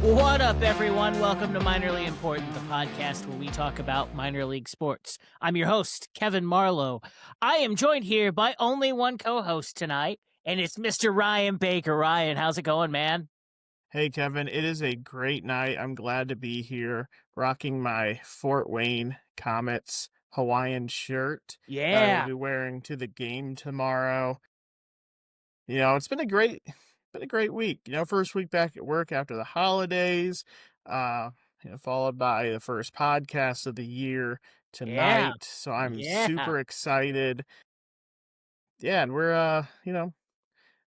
What up, everyone? Welcome to Minorly Important, the podcast where we talk about minor league sports. I'm your host, Kevin Marlow. I am joined here by only one co-host tonight, and it's Mr. Ryan Baker. Ryan, how's it going, man? Hey, Kevin, it is a great night. I'm glad to be here rocking my Fort Wayne Comets Hawaiian shirt that I will Yeah. be wearing to the game tomorrow. It's been a great week. First week back at work after the holidays, uh, followed by the first podcast of the year Yeah. tonight. So I'm Yeah. super excited. Yeah, and we're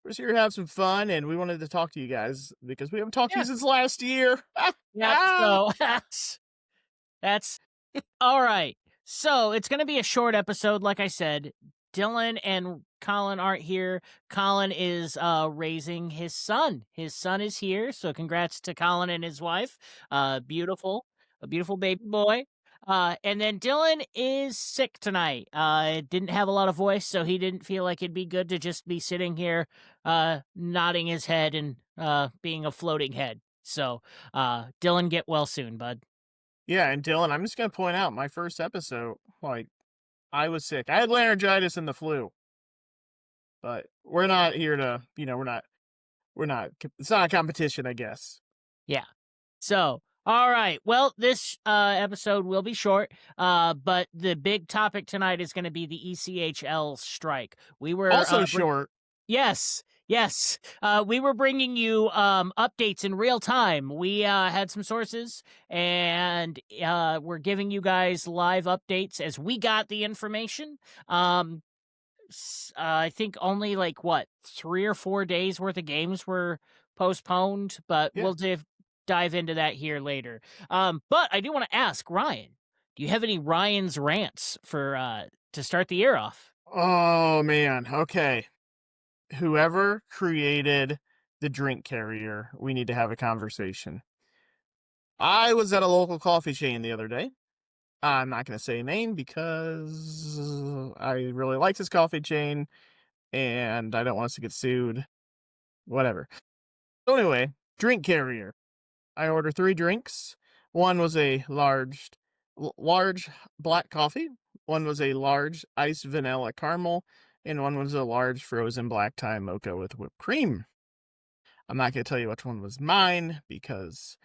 just here to have some fun, and we wanted to talk to you guys because we haven't talked to you Yeah. since last year. Yep. So that's all right. So it's going to be a short episode, like I said. Dylan and Colin aren't here. Colin is raising his son. His son is here, so congrats to Colin and his wife. A beautiful baby boy. And then Dylan is sick tonight. Didn't have a lot of voice, so he didn't feel like it'd be good to just be sitting here, nodding his head and being a floating head. So, Dylan, get well soon, bud. Yeah, and Dylan, I'm just gonna point out my first episode, I was sick. I had laryngitis and the flu, but we're not here to, we're not. It's not a competition, I guess. Yeah. So, all right. Well, this episode will be short, but the big topic tonight is going to be the ECHL strike. We were Also short. Yes, yes. We were bringing you updates in real time. We had some sources, and we're giving you guys live updates as we got the information. I think only like 3 or 4 days worth of games were postponed, but Yeah. we'll dive into that here later. But I do want to ask Ryan, do you have any Ryan's rants for to start the year off? Oh man. Okay. Whoever created the drink carrier, we need to have a conversation. I was at a local coffee chain the other day. I'm not going to say a name because I really like this coffee chain and I don't want us to get sued. Whatever. So anyway, drink carrier. I ordered 3 drinks. One was a large black coffee. One was a large iced vanilla caramel, and one was a large frozen black tie mocha with whipped cream. I'm not going to tell you which one was mine because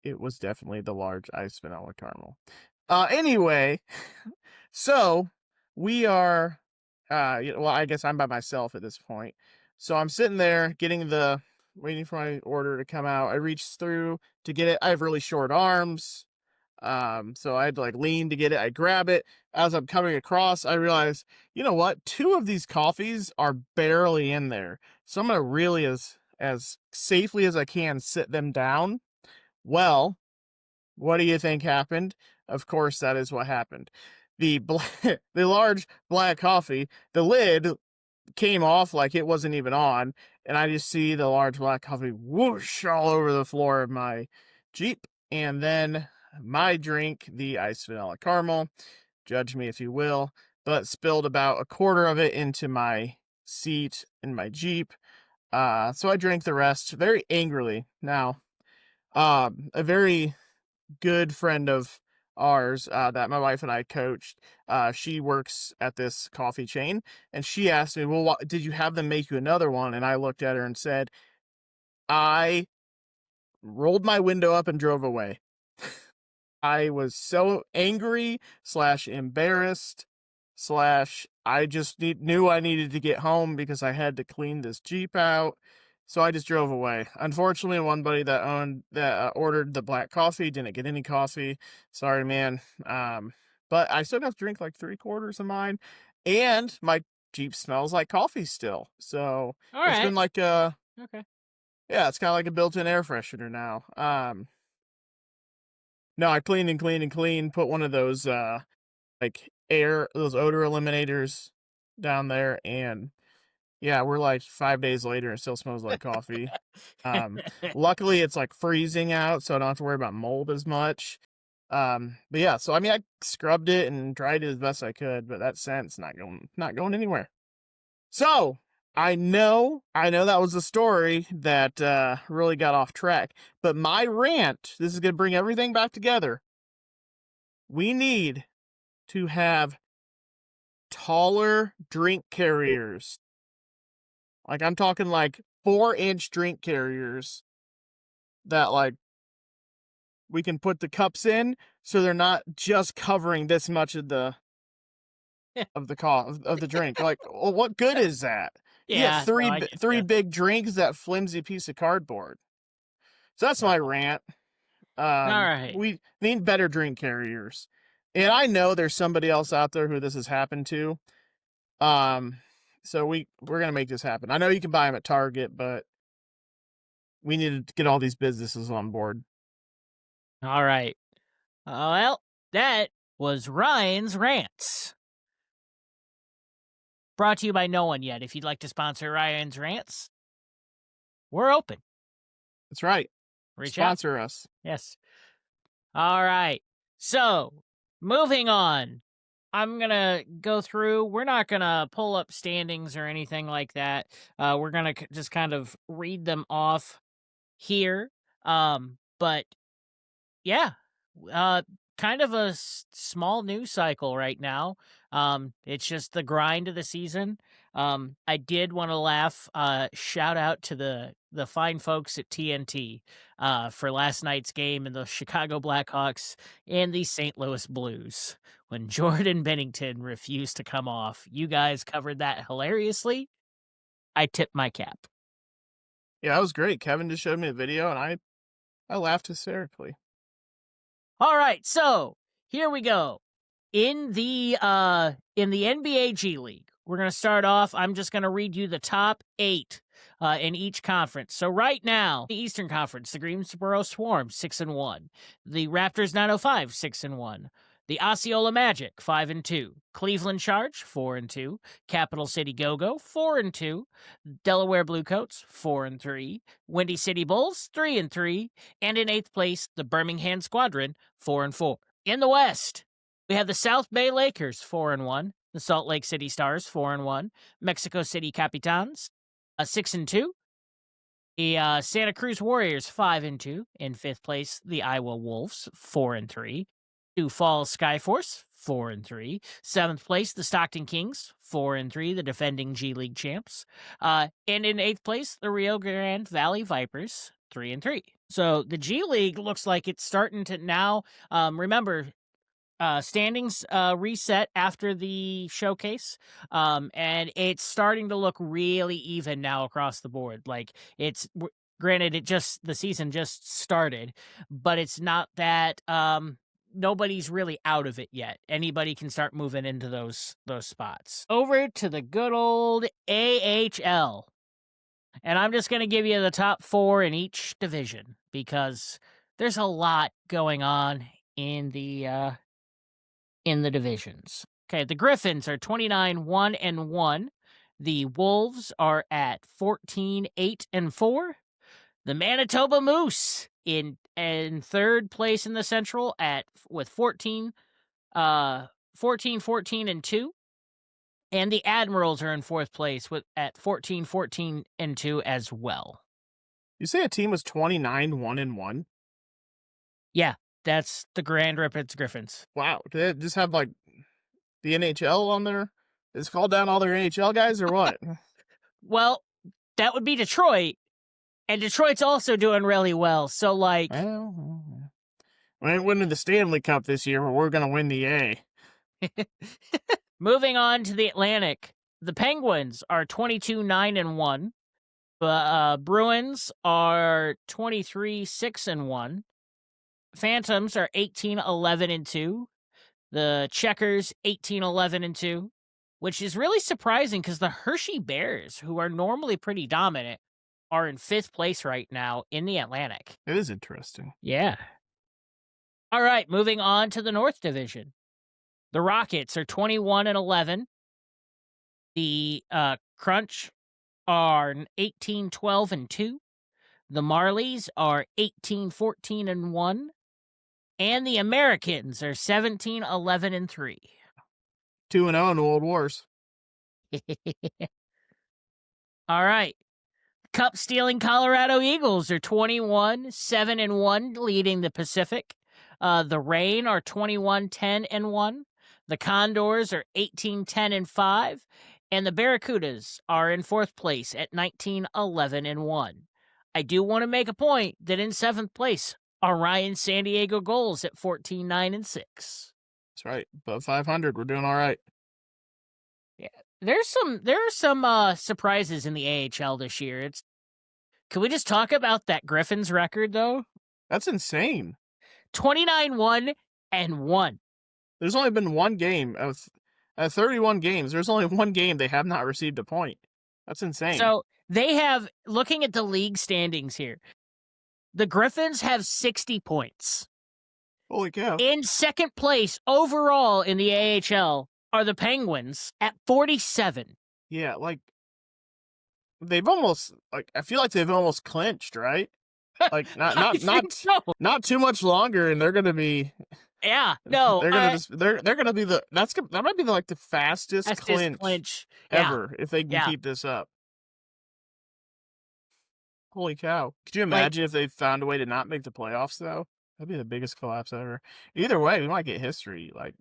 it was definitely the large iced vanilla caramel. Anyway, so we are, well, I guess I'm by myself at this point. So I'm sitting there waiting for my order to come out. I reach through to get it. I have really short arms. So I had to lean to get it. I grab it. As I'm coming across, I realize, you know what? 2 of these coffees are barely in there. So I'm gonna really as safely as I can sit them down. Well, what do you think happened? Of course, that is what happened. The large black coffee, the lid came off like it wasn't even on, and I just see the large black coffee whoosh all over the floor of my Jeep. And then my drink, the iced vanilla caramel, judge me if you will, but spilled about a quarter of it into my seat in my Jeep. So I drank the rest very angrily. Now, a very good friend of ours that my wife and I coached, she works at this coffee chain, and she asked me, well, did you have them make you another one? And I looked at her and said, I rolled my window up and drove away. I was so angry / embarrassed / I just knew I needed to get home because I had to clean this Jeep out. So I just drove away. Unfortunately, one buddy that ordered the black coffee didn't get any coffee. Sorry, man. But I still have to drink 3/4 of mine, and my Jeep smells like coffee still. So All it's right. been Okay. yeah, it's kind of like a built-in air freshener now. No, I cleaned and cleaned and cleaned. Put one of those those odor eliminators down there, and yeah, we're 5 days later and it still smells like coffee. Luckily it's freezing out, so I don't have to worry about mold as much. But yeah, so I mean I scrubbed it and dried it as best I could, but that scent's not going anywhere. So I know that was the story that really got off track. But my rant, this is going to bring everything back together. We need to have taller drink carriers. Like, I'm talking like 4-inch drink carriers that, like, we can put the cups in so they're not just covering this much of the of the drink. Like, well, what good is that? You get Yeah, no, I get three you. big drinks, that flimsy piece of cardboard. So that's my rant. All right. We need better drink carriers. And I know there's somebody else out there who this has happened to. Um, so we're gonna make this happen. I know you can buy them at Target, but we need to get all these businesses on board. All right. Well, that was Ryan's Rants. Brought to you by no one yet. If you'd like to sponsor Ryan's Rants, we're open. That's right. Reach out. Sponsor us. Yes. All right. So, moving on. I'm going to go through. We're not going to pull up standings or anything like that. We're going to just kind of read them off here. But yeah, uh, kind of a small news cycle right now. It's just the grind of the season. I did want to laugh. Shout out to the fine folks at TNT for last night's game in the Chicago Blackhawks and the St. Louis Blues when Jordan Bennington refused to come off. You guys covered that hilariously. I tip my cap. Yeah, that was great. Kevin just showed me a video, and I laughed hysterically. All right, so here we go. In the NBA G League, we're gonna start off. I'm just gonna read you the top 8 in each conference. So right now, the Eastern Conference, the Greensboro Swarm 6-1, the Raptors 905 6-1, the Osceola Magic 5-2, Cleveland Charge 4-2, Capital City Go-Go 4-2, Delaware Bluecoats 4-3, Windy City Bulls 3-3, and in 8th place, the Birmingham Squadron 4-4. In the West, we have the South Bay Lakers 4-1, the Salt Lake City Stars 4-1, Mexico City Capitans 6-2, the Santa Cruz Warriors 5-2. In 5th place, the Iowa Wolves 4-3, Sioux Falls Skyforce 4-3, 7th place, the Stockton Kings 4-3, the defending G League champs, and in 8th place, the Rio Grande Valley Vipers 3-3. So the G League looks like it's starting to now. Remember, standings reset after the showcase, and it's starting to look really even now across the board. Like, granted, the season just started, but it's not that nobody's really out of it yet. Anybody can start moving into those spots. Over to the good old AHL. And I'm just going to give you the top 4 in each division because there's a lot going on in the divisions. Okay, the Griffins are 29-1-1. The Wolves are at 14-8-4. The Manitoba Moose in 3rd place in the Central with 14 14-14-2. And the Admirals are in 4th place at 14-14-2 as well. You say a team was 29-1-1? Yeah, that's the Grand Rapids Griffins. Wow. Do they just have, like, the NHL on there? Is it called down all their NHL guys or what? Well, that would be Detroit, and Detroit's also doing really well. So, like, Well, we ain't winning the Stanley Cup this year, but we're going to win the A. moving on to the Atlantic, the Penguins are 22-9-1. Bruins are 23-6-1. Phantoms are 18-11-2. The Checkers 18-11-2, which is really surprising because the Hershey Bears, who are normally pretty dominant, are in 5th place right now in the Atlantic. It is interesting. Yeah. All right, moving on to the North Division. The Rockets are 21-11. The Crunch are 18-12-2. The Marlies are 18-14-1. And the Americans are 17-11-3. 2-0 in the World Wars. All right. Cup stealing Colorado Eagles are 21-7-1, leading the Pacific. The Reign are 21-10-1. The Condors are 18-10-5. And the Barracudas are in fourth place at 19-11-1. I do want to make a point that in seventh place are Ryan San Diego Gulls at 14-9-6. That's right. Above 500. We're doing all right. Yeah. There are some surprises in the AHL this year. Can we just talk about that Griffins record though? That's insane. 29-1-1. There's only been one game of 31 games. There's only one game they have not received a point. That's insane. So they have, looking at the league standings here, the Griffins have 60 points. Holy cow. In second place overall in the AHL are the Penguins at 47. Yeah, like they've almost I feel like they've almost clinched, right? Like not too much longer, and they're gonna be. Yeah, no, they're gonna be that might be the fastest clinch ever if they can keep this up. Holy cow! Could you imagine if they found a way to not make the playoffs though? That'd be the biggest collapse ever. Either way, we might get history. Like,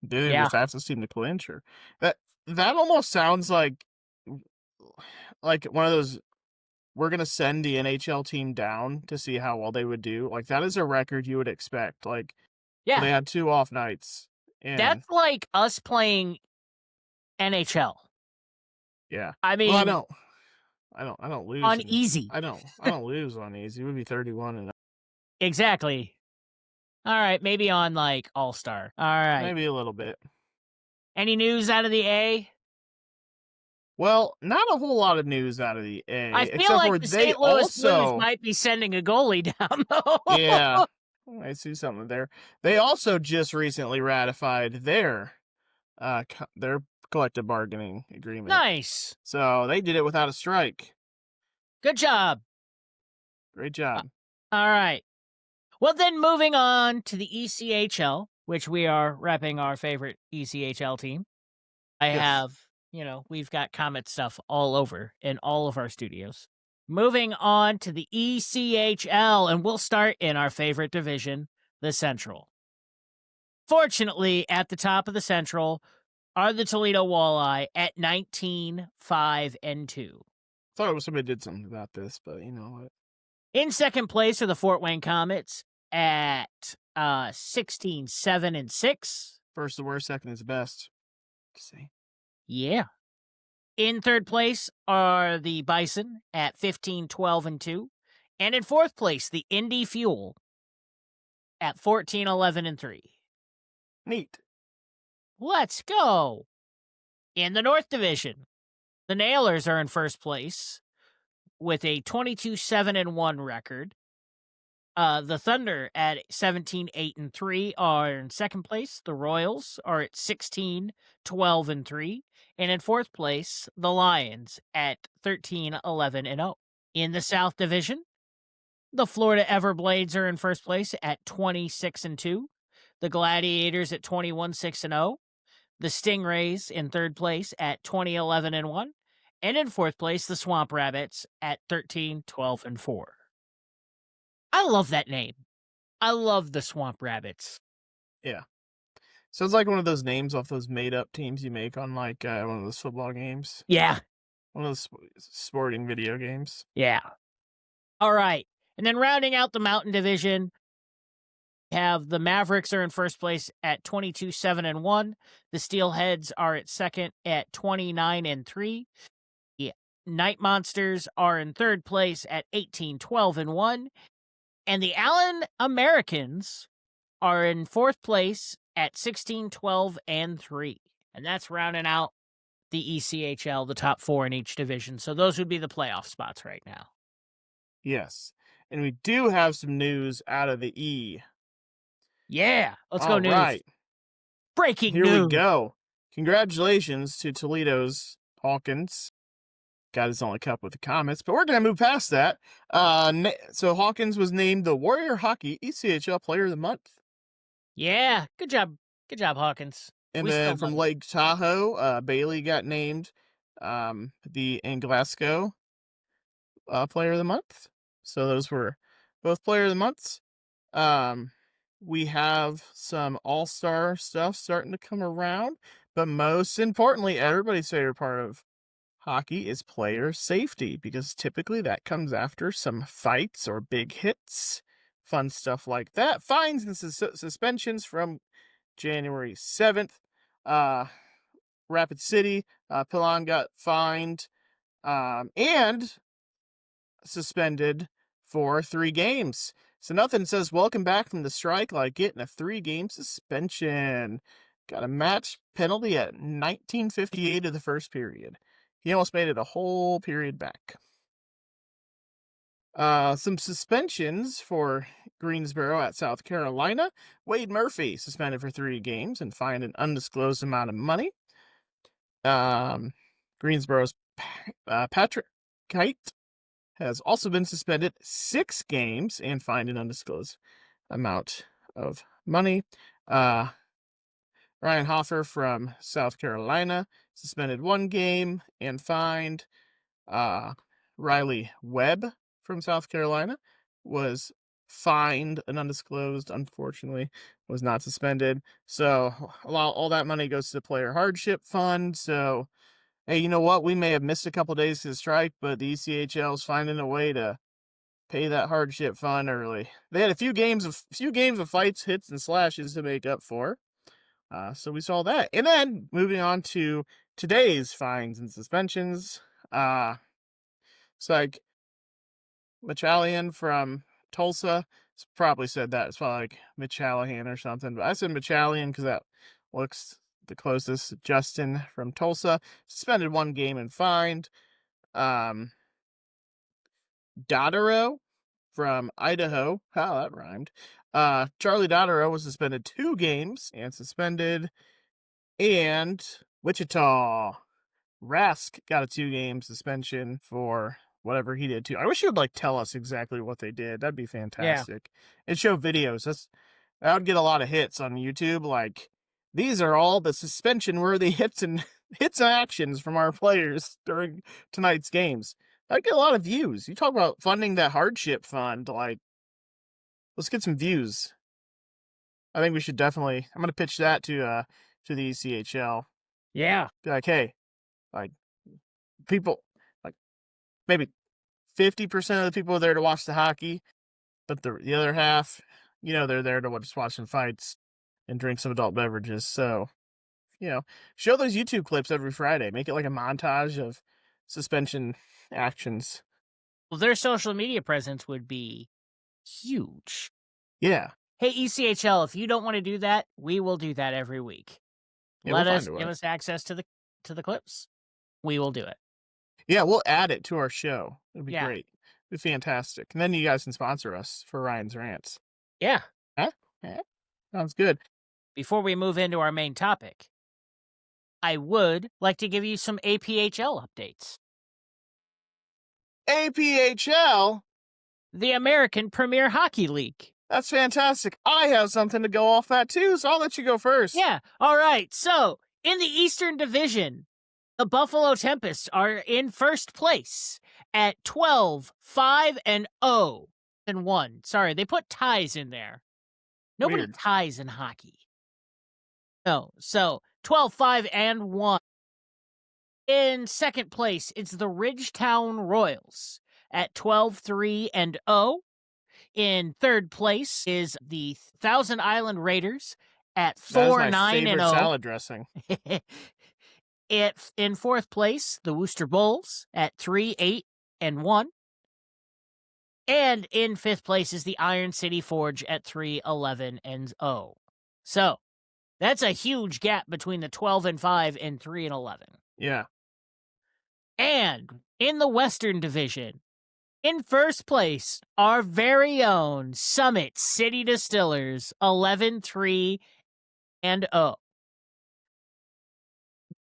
they're the fastest team to clinch, or that almost sounds like one of those. We're gonna send the NHL team down to see how well they would do. Like, that is a record you would expect. Like, they had 2 off nights. And that's like us playing NHL. Yeah, I mean, well, I don't lose on easy. I don't lose on easy. It would be 31-0. Exactly. All right, maybe on like All-Star. All right, maybe a little bit. Any news out of the A? Well, not a whole lot of news out of the A. I feel like the St. Louis Blues might be sending a goalie down, though. Yeah, I see something there. They also just recently ratified their collective bargaining agreement. Nice. So they did it without a strike. Good job. Great job. All right. Well, then moving on to the ECHL, which we are repping our favorite ECHL team. We've got Comet stuff all over in all of our studios. Moving on to the ECHL, and we'll start in our favorite division, the Central. Fortunately, at the top of the Central are the Toledo Walleye at 19-5-2. Thought it was somebody did something about this, but you know what? In second place are the Fort Wayne Comets at 16-7-6. First the worst, second is the best. See. Yeah. In third place are the Bison at 15-12-2. And in fourth place, the Indy Fuel at 14-11-3. Neat. Let's go. In the North Division, the Nailers are in first place with a 22-7-1 record. The Thunder at 17-8-3 are in second place. The Royals are at 16-12-3. And in fourth place, the Lions at 13-11-0. In the South Division, the Florida Everblades are in first place at 26-2. The Gladiators at 21-6-0. The Stingrays in third place at 20-11-1. And in fourth place, the Swamp Rabbits at 13-12-4. I love that name. I love the Swamp Rabbits. Yeah. Sounds like one of those names off those made-up teams you make on, like, one of those football games. Yeah. One of those sporting video games. Yeah. All right. And then rounding out the Mountain Division, we have the Mavericks are in first place at 22-7-1. The Steelheads are at second at 29-3. The Night Monsters are in third place at 18-12-1. And the Allen Americans are in fourth place at 16-12-3. And that's rounding out the ECHL, the top 4 in each division. So those would be the playoff spots right now. Yes. And we do have some news out of the E. Yeah. Let's go news. Right. Breaking news. Here we go. Congratulations to Toledo's Hawkins. Got his only cup with the Comets, but we're going to move past that. So Hawkins was named the Warrior Hockey ECHL Player of the Month. Yeah, good job. Good job, Hawkins. And then from Lake Tahoe, Bailey got named the in Glasgow Player of the Month. So those were both Player of the Months. We have some all-star stuff starting to come around, but most importantly, everybody's favorite part of hockey is player safety, because typically that comes after some fights or big hits, fun stuff like that. Fines and suspensions from January 7th. Rapid City, Pilon got fined and suspended for 3 games. So nothing says welcome back from the strike like getting a 3-game suspension. Got a match penalty at 19:58 of the first period. He almost made it a whole period back. Some suspensions for Greensboro at South Carolina. Wade Murphy suspended for 3 games and fined an undisclosed amount of money. Greensboro's Patrick Kite has also been suspended 6 games and fined an undisclosed amount of money. Ryan Hoffer from South Carolina suspended 1 game and fined. Riley Webb from South Carolina was fined and undisclosed, unfortunately, was not suspended. So all that money goes to the player hardship fund. So, hey, you know what? We may have missed a couple days to the strike, but the ECHL is finding a way to pay that hardship fund early. They had a few games of fights, hits, and slashes to make up for. So we saw that. And then moving on to today's fines and suspensions. It's like Michalian from Tulsa. It's probably said that. It's probably like Michalian or something. But I said Michalian because that looks the closest. Justin from Tulsa suspended 1 game and fined. Dodero from Idaho. How that rhymed. Charlie Dodero was suspended 2 games and suspended. And Wichita Rask got a 2-game suspension for whatever he did too. I wish you would like tell us exactly what they did. That'd be fantastic. And show videos. That would get a lot of hits on YouTube. Like, these are all the suspension worthy hits and actions from our players during tonight's games. I'd get a lot of views. You talk about funding that hardship fund, like, let's get some views. I think we should definitely, I'm gonna pitch that to the ECHL. Yeah. Be like, hey, like, people, like, maybe 50% of the people are there to watch the hockey, but the other half, they're there to just watch some fights and drink some adult beverages. So, show those YouTube clips every Friday. Make it like a montage of suspension actions. Well, their social media presence would be huge. Yeah. Hey, ECHL, if you don't want to do that, we will do that every week. Yeah, Give us access to the clips. We will do it. Yeah, we'll add it to our show. It'd be Yeah. great. It'd be fantastic. And then you guys can sponsor us for Ryan's Rants. Yeah. Sounds good. Before we move into our main topic, I would like to give you some APHL updates. APHL? The American Premier Hockey League. That's fantastic. I have something to go off that too, so I'll let you go first. Yeah. All right. So, in the Eastern Division, the Buffalo Tempests are in first place at 12-5-0-1. Sorry, they put ties in there. Nobody Weird. ties in hockey. No. So, 12-5-1. In second place, it's the Ridgetown Royals at 12-3-0. In third place is the Thousand Island Raiders at 4-9-0. Salad dressing. In fourth place, the Worcester Bulls at 3-8-1. And in fifth place is the Iron City Forge at 3-11-0. So that's a huge gap between the 12-5 and 3-11. Yeah. And in the Western Division, in first place, our very own Summit City Distillers, 11-3-0.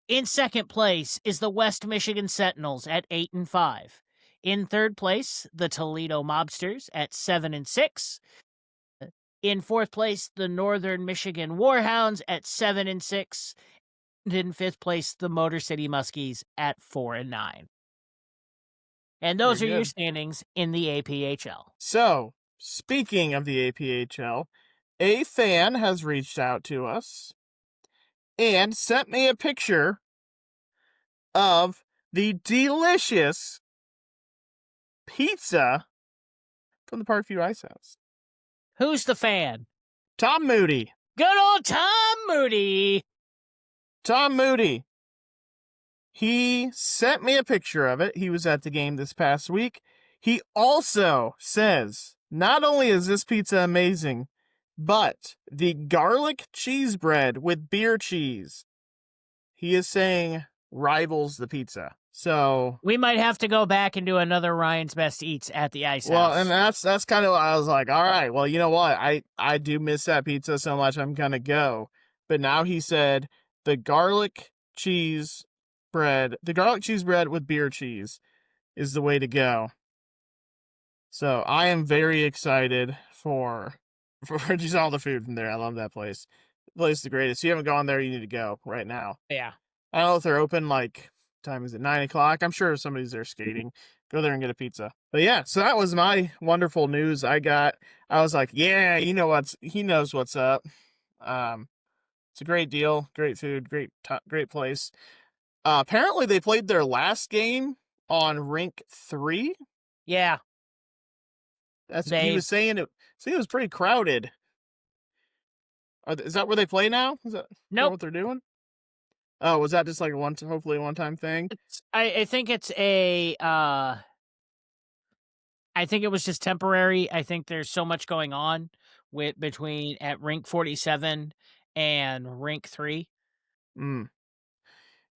In second place is the West Michigan Sentinels at 8-5. In third place, the Toledo Mobsters at 7-6. In fourth place, the Northern Michigan Warhounds at 7-6. in fifth place, the Motor City Muskies at 4-9. And Very those are your good. standings in the APHL. So, speaking of the APHL, a fan has reached out to us and sent me a picture of the delicious pizza from the Parkview Ice House. Who's the fan? Tom Moody. Good old Tom Moody. Tom Moody. He sent me a picture of it. He was at the game this past week. He also says, not only is this pizza amazing, but the garlic cheese bread with beer cheese, he is saying, rivals the pizza. So, We might have to go back and do another Ryan's Best Eats at the Ice well, House. and that's kind of what I was like, all right, well, you know what? I do miss that pizza so much, I'm going to go. But now he said the garlic cheese bread with beer cheese is the way to go. So I am very excited for just all the food from there. I love that place. The place is the greatest. If you haven't gone there, you need to go right now. Yeah. I don't know if they're open, like, time is it 9:00? I'm sure somebody's there skating. Go there and get a pizza. But yeah, so that was my wonderful news I got. I was like, yeah, he knows what's up. It's a great deal, great food, great place. Apparently they played their last game on rink 3. Yeah. That's what he was saying. It was pretty crowded. Is that where they play now? Is that Nope. what they're doing? Oh, was that just like hopefully a one-time thing? I think it's I think it was just temporary. I think there's so much going on between at rink 47 and rink 3. Mm.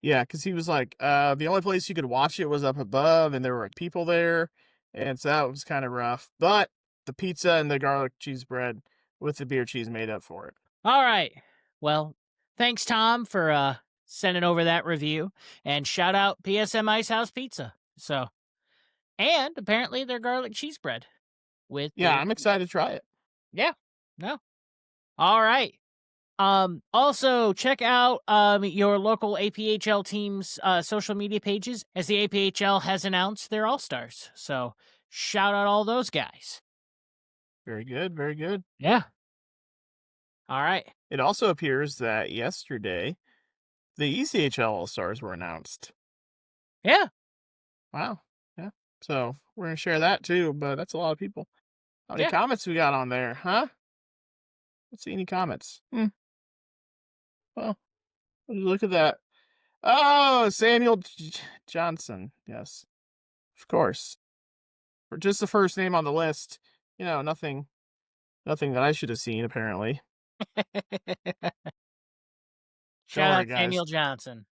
Yeah, because he was like, the only place you could watch it was up above, and there were like, people there, and so that was kind of rough. But the pizza and the garlic cheese bread with the beer cheese made up for it. All right. Well, thanks, Tom, for sending over that review. And shout out PSM Ice House Pizza. So, and apparently their garlic cheese bread with Yeah, beer. I'm excited to try it. Yeah. No. All right. Also check out your local APHL team's social media pages, as the APHL has announced their All-Stars. So shout out all those guys. Very good, very good. Yeah. All right. It also appears that yesterday the ECHL All-Stars were announced. Yeah. Wow. Yeah. So we're gonna share that too, but that's a lot of people. How many Yeah. comments we got on there, huh? Let's see any comments. Well, look at that. Oh, Samuel Johnson. Yes, of course. For just the first name on the list, nothing that I should have seen, apparently. Don't Shout worry, out guys. Samuel Johnson.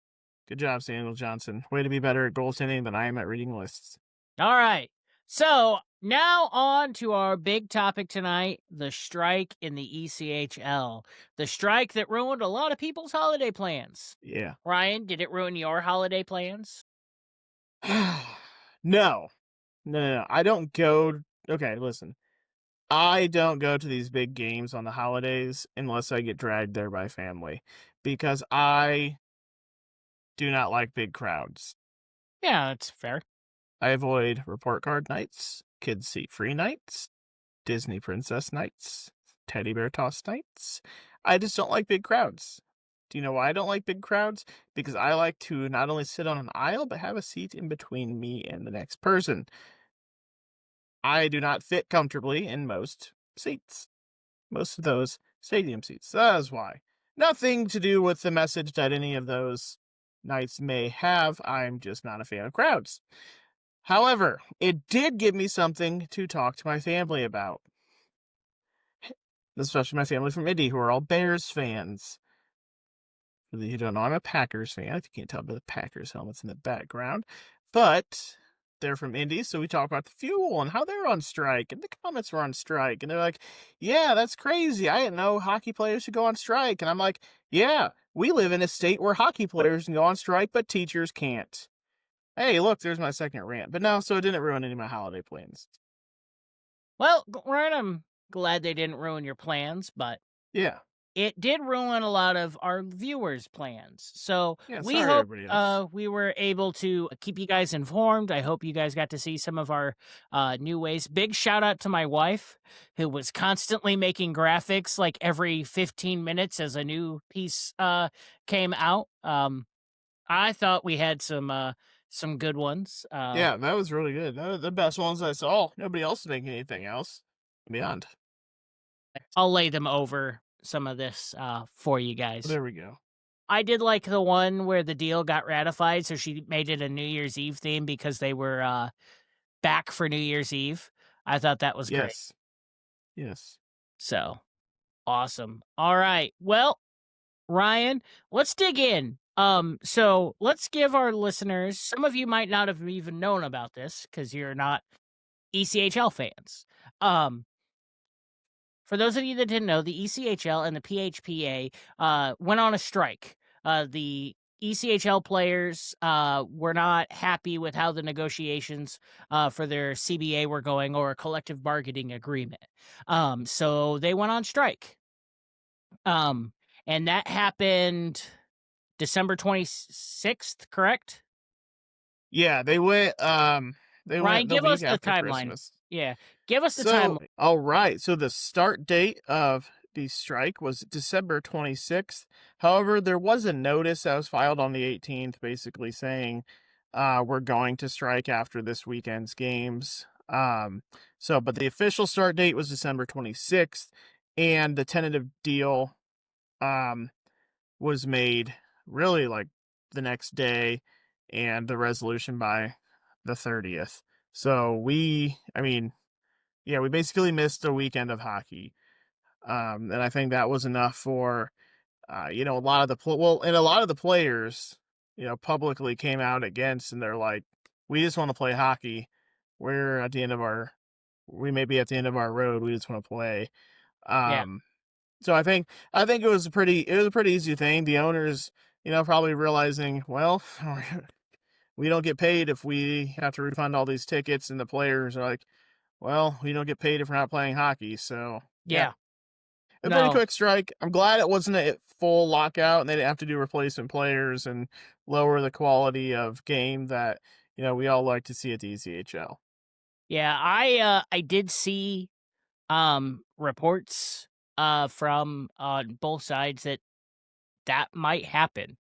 Good job, Samuel Johnson. Way to be better at goaltending than I am at reading lists. All right. So now on to our big topic tonight, the strike in the ECHL. The strike that ruined a lot of people's holiday plans. Yeah. Ryan, did it ruin your holiday plans? No. No. I don't go. Okay, listen. I don't go to these big games on the holidays unless I get dragged there by family, because I do not like big crowds. Yeah, that's fair. I avoid report card nights, kids seat free nights, Disney princess nights, teddy bear toss nights. I just don't like big crowds. Do you know why I don't like big crowds? Because I like to not only sit on an aisle, but have a seat in between me and the next person. I do not fit comfortably in most seats, most of those stadium seats. That is why. Nothing to do with the message that any of those nights may have. I'm just not a fan of crowds. However, it did give me something to talk to my family about. Especially my family from Indy, who are all Bears fans. For those who don't know, I'm a Packers fan, if you can't tell by the Packers helmets in the background. But they're from Indy, so we talk about the fuel and how they're on strike, and the Comets were on strike. And they're like, yeah, that's crazy. I didn't know hockey players should go on strike. And I'm like, yeah, we live in a state where hockey players can go on strike, but teachers can't. Hey, look, there's my second rant. But no, so it didn't ruin any of my holiday plans. Well, Ryan, I'm glad they didn't ruin your plans, but Yeah. it did ruin a lot of our viewers' plans. So Yeah, we sorry, hope everybody else. we were able to keep you guys informed. I hope you guys got to see some of our new ways. Big shout out to my wife, who was constantly making graphics like every 15 minutes as a new piece came out. I thought we had some good ones. Yeah, that was really good. The best ones I saw. Nobody else is making anything else. Beyond. I'll lay them over some of this for you guys. There we go. I did like the one where the deal got ratified, so she made it a New Year's Eve theme because they were back for New Year's Eve. I thought that was great. Yes. Yes. So awesome. All right. Well, Ryan, let's dig in. So let's give our listeners, some of you might not have even known about this because you're not ECHL fans. Um, For those of you that didn't know, the ECHL and the PHPA went on a strike. The ECHL players were not happy with how the negotiations for their CBA were going, or a collective bargaining agreement. So they went on strike. Um, and that happened December 26th, correct? Yeah, they Ryan, went the give us week the after timeline. Christmas. Yeah, give us the So, timeline. all right. So the start date of the strike was December 26th. However, there was a notice that was filed on the 18th basically saying we're going to strike after this weekend's games. But the official start date was December 26th, and the tentative deal um was made really like the next day, and the resolution by the 30th. So I mean, yeah, we basically missed a weekend of hockey. And I think that was enough for, a lot of and a lot of the players, publicly came out against, and they're like, we just want to play hockey. We may be at the end of our road. We just want to play. Yeah, Um, so I think it was a pretty easy thing. The owners, probably realizing, well, we don't get paid if we have to refund all these tickets, and the players are like, well, we don't get paid if we're not playing hockey. So yeah, yeah, a pretty no, quick strike. I'm glad it wasn't a full lockout and they didn't have to do replacement players and lower the quality of game that we all like to see at the ECHL. yeah. I did see reports from on both sides that might happen,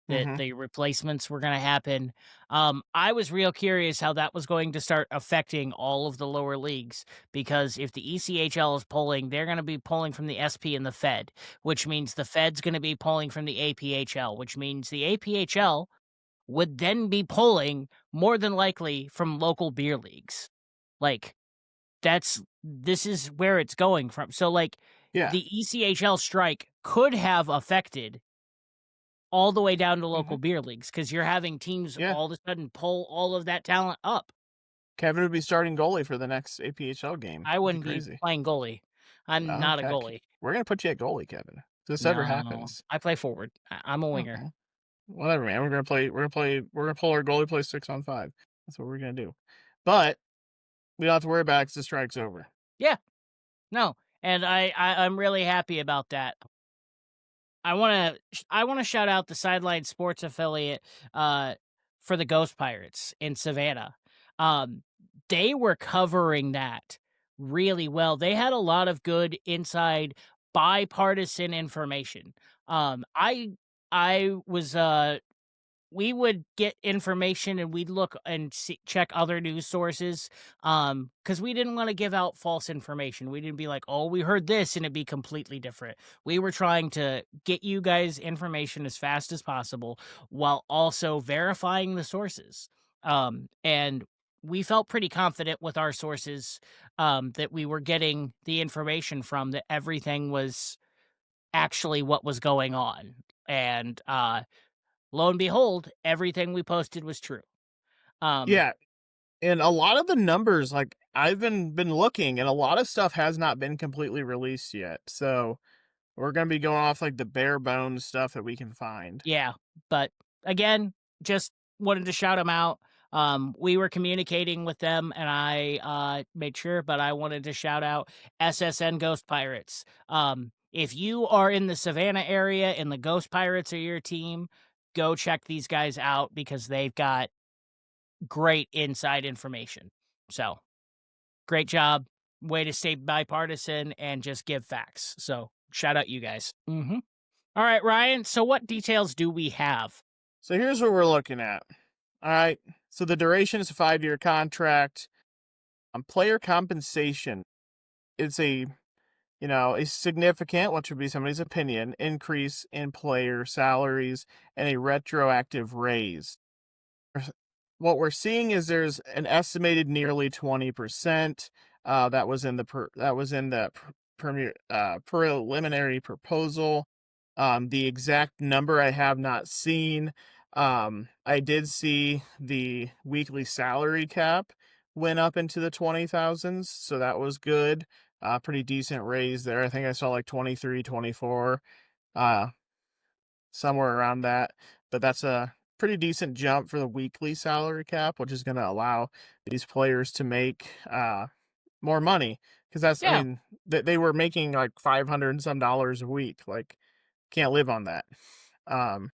that Hmm. the replacements were going to happen. I was real curious how that was going to start affecting all of the lower leagues, because if the ECHL is pulling, they're going to be pulling from the SP and the Fed, which means the Fed's going to be pulling from the APHL, which means the APHL would then be pulling more than likely from local beer leagues. Like, this is where it's going from. So, like, Yeah. the ECHL strike could have affected all the way down to Hmm. local beer leagues, because you're having teams Yeah. all of a sudden pull all of that talent up. Kevin would be starting goalie for the next APHL game. I It'd be wouldn't be crazy. playing goalie. I'm not a Okay. goalie. We're gonna put you at goalie, Kevin. If this ever No, happens. I play forward. I'm a winger. Oh, whatever, man. We're gonna pull our goalie play 6-on-5. That's what we're gonna do. But we don't have to worry about it 'cause the strike's over. Yeah, no, and I'm really happy about that. I wanna shout out the Sideline Sports affiliate for the Ghost Pirates in Savannah. Um, they were covering that really well. They had a lot of good inside bipartisan information. I was we would get information and we'd look and check other news sources, because we didn't want to give out false information. We didn't be like, oh, we heard this, and it'd be completely different. We were trying to get you guys information as fast as possible while also verifying the sources. And we felt pretty confident with our sources, that we were getting the information from, that everything was actually what was going on. And lo and behold, everything we posted was true. Um, Yeah, and a lot of the numbers, like, I've been looking, and a lot of stuff has not been completely released yet. So we're gonna be going off like the bare bones stuff that we can find. yeah, but again, just wanted to shout them out. We were communicating with them, and I made sure, but I wanted to shout out SSN Ghost Pirates. If you are in the Savannah area and the Ghost Pirates are your team, go check these guys out because they've got great inside information. So, great job. Way to stay bipartisan and just give facts. So, shout out you guys. All right, Ryan. So, what details do we have? So here's what we're looking at. All right. So the duration is a 5-year contract. Player compensation is a significant, which would be somebody's opinion, increase in player salaries and a retroactive raise. What we're seeing is there's an estimated nearly 20%. That was in the preliminary proposal. The exact number I have not seen. I did see the weekly salary cap went up into the 20,000s, so that was good. Pretty decent raise there. I think I saw like 23, 24, uh, somewhere around that. But that's a pretty decent jump for the weekly salary cap, which is going to allow these players to make more money. Because I Yeah. mean, they were making like 500 and some dollars a week. Like, can't live on that. Um,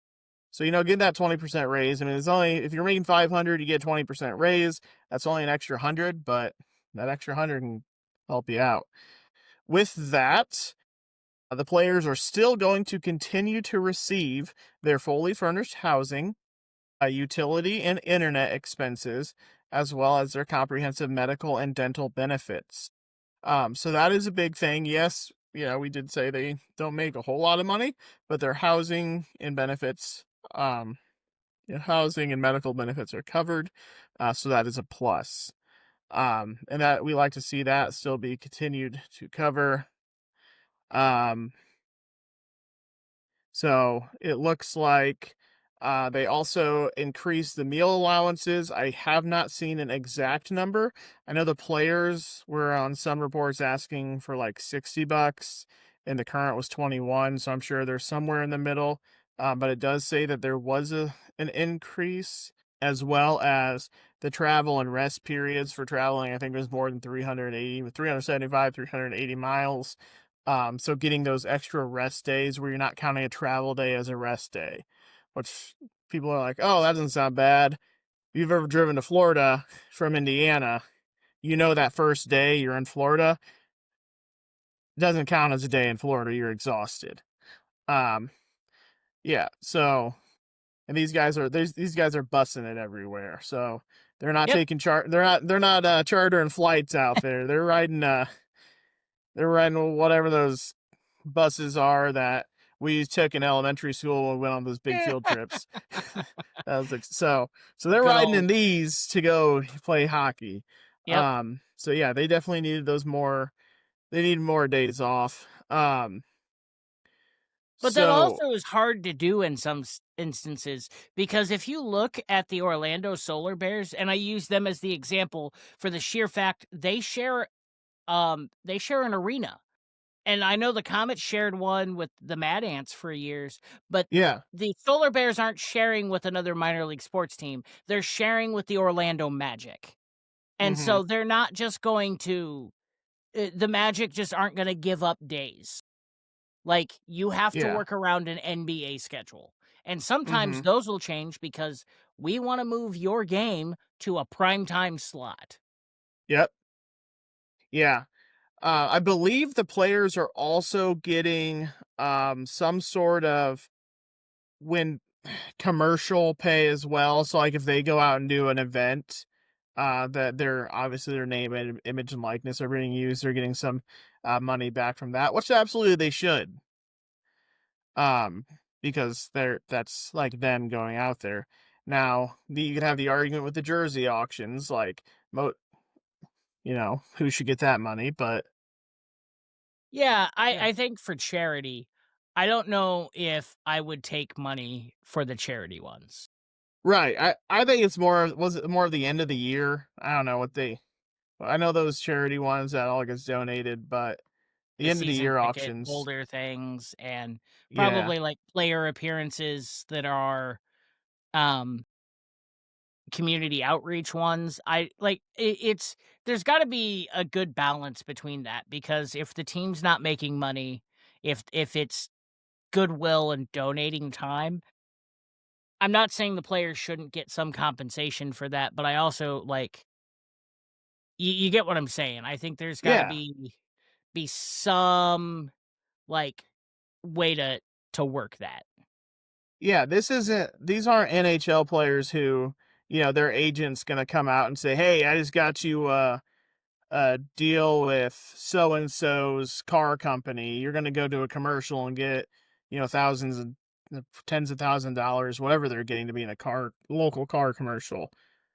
so get that 20% raise. I mean, it's only if you're making 500, you get 20% raise. That's only an extra 100, but that extra 100 can help you out. With that, the players are still going to continue to receive their fully furnished housing, utility and internet expenses, as well as their comprehensive medical and dental benefits. So that is a big thing. Yes, we did say they don't make a whole lot of money, but their housing and benefits, housing and medical benefits are covered. So that is a plus. And that we like to see that still be continued to cover. Um, So it looks like they also increased the meal allowances. I have not seen an exact number. I know the players were on some reports asking for like $60, and the current was 21. So I'm sure they're somewhere in the middle. But it does say that there was an increase, as well as the travel and rest periods for traveling. I think it was more than 375, 380 miles. So getting those extra rest days where you're not counting a travel day as a rest day, which people are like, oh, that doesn't sound bad. If you've ever driven to Florida from Indiana, that first day you're in Florida doesn't count as a day in Florida. You're exhausted. Um, yeah. So, and these guys are busting it everywhere. So they're not Yep. taking they're not chartering flights out there. They're riding whatever those buses are that we took in elementary school when we went on those big field trips. That was like, so they're Good riding old. in these to go play hockey. Yep. So yeah, they definitely needed they need more days off. But that So also is hard to do in some instances because if you look at the Orlando Solar Bears, and I use them as the example for the sheer fact they share an arena. And I know the Comets shared one with the Mad Ants for years, but yeah. the Solar Bears aren't sharing with another minor league sports team. They're sharing with the Orlando Magic. And Mm-hmm. so they're not just going to the Magic just aren't going to give up days. Like, you have to Yeah. work around an NBA schedule. And sometimes Mm-hmm. those will change because we want to move your game to a primetime slot. Yep. Yeah. I believe the players are also getting some sort of when commercial pay as well. So like if they go out and do an event, that their name and image and likeness are being used, they're getting some money back from that, which absolutely they should. Um, because that's like them going out there. Now, you could have the argument with the jersey auctions, like who should get that money, but Yeah, yeah. I think for charity, I don't know if I would take money for the charity ones. Right. I think it's was it more of the end of the year? I don't know I know those charity ones that all gets donated, but the The end of the season year ticket auctions, holder things and yeah. probably, like, player appearances that are, um, community outreach ones. I like, it's there's gotta be a good balance between that because if the team's not making money, if it's goodwill and donating time. I'm not saying the players shouldn't get some compensation for that, but I also, like, you get what I'm saying. I think there's gotta Yeah. be some, like, way to work that. Yeah, these aren't NHL players who, their agent's gonna come out and say, "Hey, I just got you a deal with so and so's car company. You're gonna go to a commercial and get, thousands and tens of $1,000, whatever they're getting to be in a local car commercial.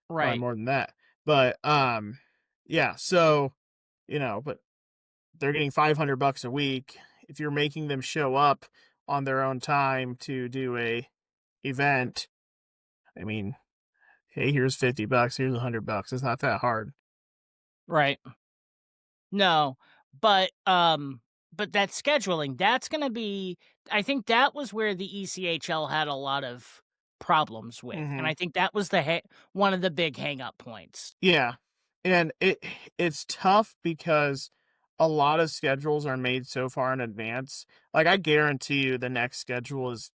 Probably Right, more than that. But yeah, so, but they're getting $500 a week. If you're making them show up on their own time to do a event, I mean, hey, here's $50, here's $100. It's not that hard. right. No, but that scheduling, that's gonna be I think that was where the ECHL had a lot of problems with, and Hmm. I think that was one of the big hang up points. Yeah. And it's tough because a lot of schedules are made so far in advance. Like, I guarantee you the next schedule is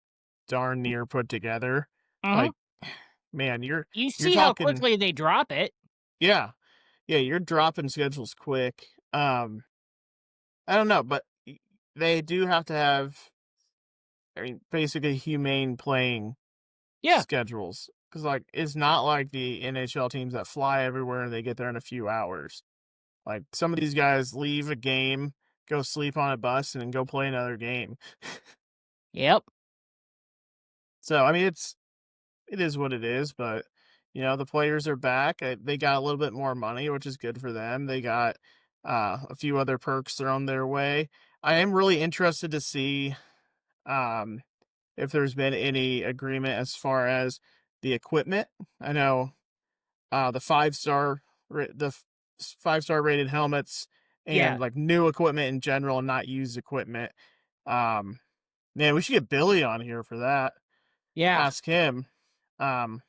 darn near put together. Mhm. Like, man, You you're see how talking. quickly they drop it. Yeah. Yeah, you're dropping schedules quick. I don't know, but they do have to have, I mean, basically humane playing Yeah, schedules, because like it's not like the NHL teams that fly everywhere and they get there in a few hours. Like, some of these guys leave a game, go sleep on a bus, and then go play another game. yep, So I mean, it is what it is, but the players are back. They got a little bit more money, which is good for them. They got a few other perks thrown their way. I am really interested to see um, if there's been any agreement as far as the equipment. I know the 5-star rated helmets and yeah, like new equipment in general, and not used equipment. Um, Man, we should get Billy on here for that. yeah. Ask him. Um,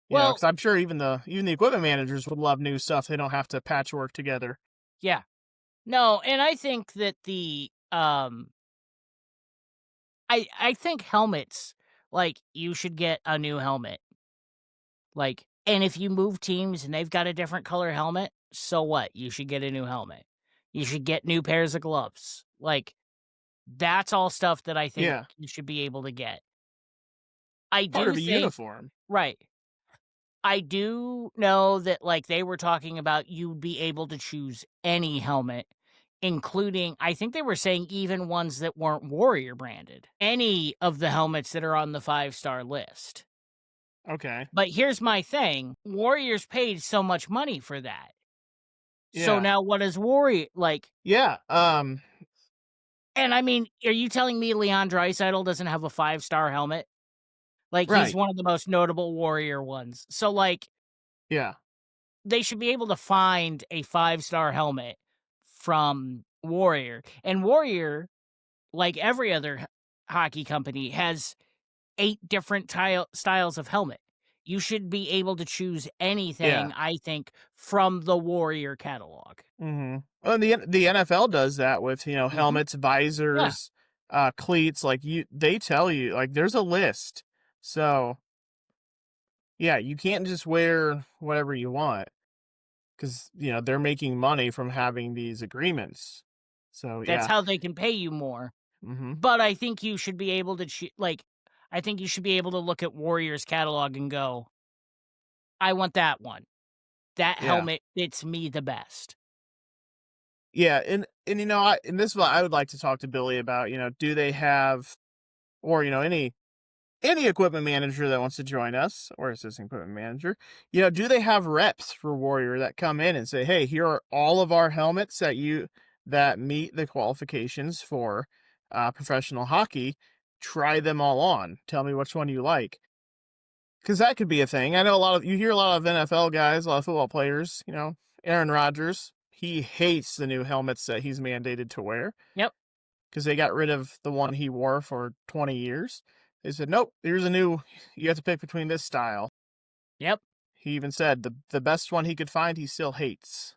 Well, because I'm sure even the equipment managers would love new stuff. They don't have to patchwork together. yeah. No, and I think that I think helmets, like, you should get a new helmet. Like, and if you move teams and they've got a different color helmet, so what? You should get a new helmet. You should get new pairs of gloves. Like, that's all stuff that I think Yeah, you should be able to get. I part do of a think uniform. right. I do know that, like, they were talking about you'd be able to choose any helmet, including I think they were saying even ones that weren't Warrior branded. Any of the helmets that are on the 5-star list. Okay. But here's my thing, Warriors paid so much money for that. So Yeah. now what is Warrior like, Yeah. and I mean, are you telling me Leon Draisaitl doesn't have a 5-star helmet? Like, he's Right. one of the most notable Warrior ones. So, like, Yeah. they should be able to find a 5-star helmet from Warrior. And Warrior, like every other hockey company, has 8 different styles of helmet. You should be able to choose Yeah. anything, I think, from the Warrior catalog. Mhm. Well, and the NFL does that with, Mhm. helmets, Yeah. visors, cleats, like, they tell you, like, there's a list. So, yeah, you can't just wear whatever you want, because they're making money from having these agreements. So, That's yeah. how they can pay you more. Mhm. But I think you should be able to I think you should be able to look at Warrior's catalog and go, "I want that one. That Yeah. helmet fits me the best." Yeah, and this is what I would like to talk to Billy about, do they have, or, any equipment manager that wants to join us, or assistant equipment manager, do they have reps for Warrior that come in and say, "Hey, here are all of our helmets that meet the qualifications for professional hockey. Try them all on. Tell me which one you like." Because that could be a thing. I know you hear a lot of NFL guys, a lot of football players. Aaron Rodgers. He hates the new helmets that he's mandated to wear Yep, because they got rid of the one he wore for 20 years. They said, "Nope, here's a new, you have to pick between this style." yep, He even said the best one he could find, he still hates.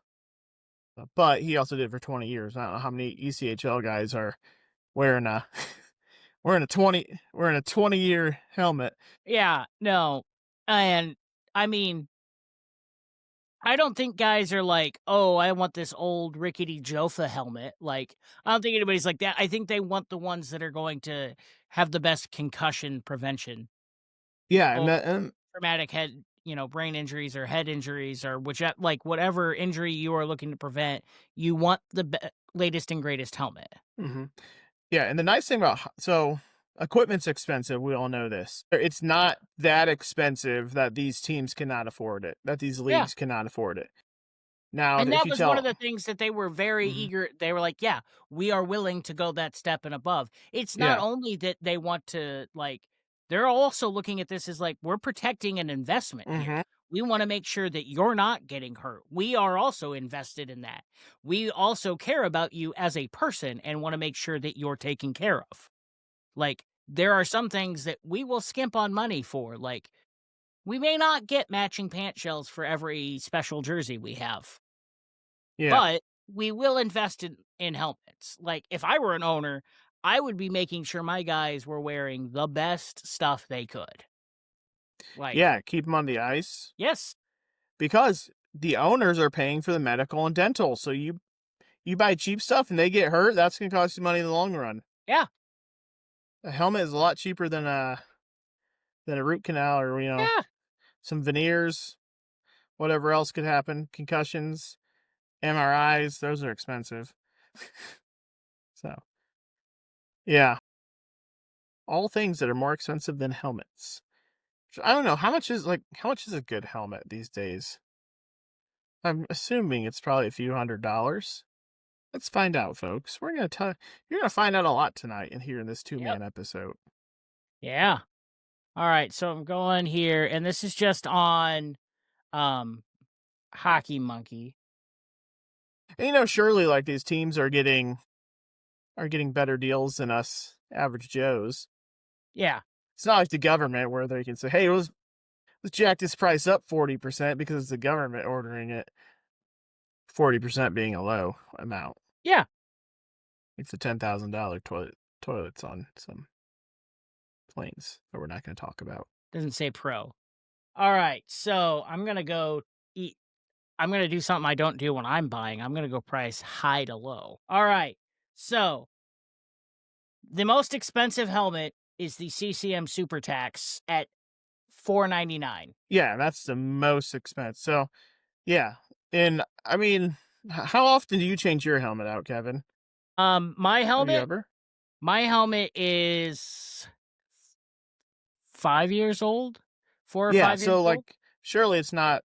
But he also did it for 20 years. I don't know how many ECHL guys are. wearing a wearing a 20-year helmet. Yeah, no. And I mean, I don't think guys are like, "Oh, I want this old rickety Jofa helmet." Like, I don't think anybody's like that. I think they want the ones that are going to have the best concussion prevention Yeah, and or that and traumatic head, brain injuries or head injuries or whatever injury you are looking to prevent, you want the latest and greatest helmet. mhm. Yeah, and the nice thing about equipment's expensive, we all know this. It's not that expensive that these teams cannot afford it, that these Yeah. leagues cannot afford it. Now, And if that you was one of tell the things that they were very Mhm. eager they were like, "Yeah, we are willing to go that step and above." It's not Yeah. only that they want to, they're also looking at this as, we're protecting an investment here. Mhm. We wanna make sure that you're not getting hurt. We are also invested in that. We also care about you as a person and wanna make sure that you're taken care of. There are some things that we will skimp on money for, we may not get matching pant shells for every special jersey we have. Yeah. But we will invest in helmets. Like, if I were an owner, I would be making sure my guys were wearing the best stuff they could. Like, Yeah, keep them on the ice yes, because the owners are paying for the medical and dental, so you buy cheap stuff and they get hurt, that's gonna cost you money in the long run. yeah, A helmet is a lot cheaper than a root canal or, yeah. some veneers, whatever else could happen, concussions, MRIs, those are expensive. So, yeah, all things that are more expensive than helmets. I don't know, how much is a good helmet these days? I'm assuming it's probably a few $100s. Let's find out, folks. You're gonna find out a lot tonight in here in this Yep. two-man episode. Yeah. All right, so I'm going here, and this is just on um Hockey Monkey. And, surely, like, these teams are getting better deals than us average Joes. Yeah. It's not like the government where they can say, "Hey, let's jack this price up 40% because it's the government ordering it." 40% being a low amount. Yeah. It's a $10,000 toilets on some planes that we're not gonna talk about. Doesn't say pro. All right, so eat I'm gonna do something I don't do when I'm buying. I'm gonna go price high to low. All right. So the most expensive helmet is the CCM Super Tax at $499. Yeah, that's the most expensive. So, yeah, and, I mean, how often do you change your helmet out, Kevin? My Have you helmet ever? my helmet is 5 years old, 4 or Yeah, 5 years so, old. like, surely it's not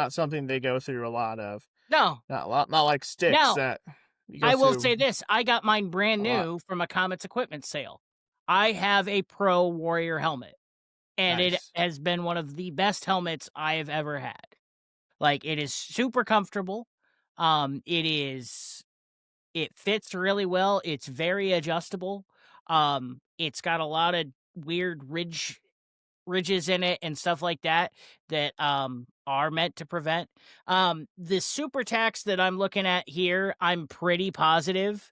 something they go through a lot of. No. Not like sticks Now, that you go I will through say this, I got mine brand a lot. new from a Comets equipment sale. I have a Pro Warrior helmet, and it Nice. has been one of the best helmets I have ever had. It is super comfortable. It fits really well. It's very adjustable. It's got a lot of weird ridges in it and stuff like that that are meant to prevent. The super tax that I'm looking at here, I'm pretty positive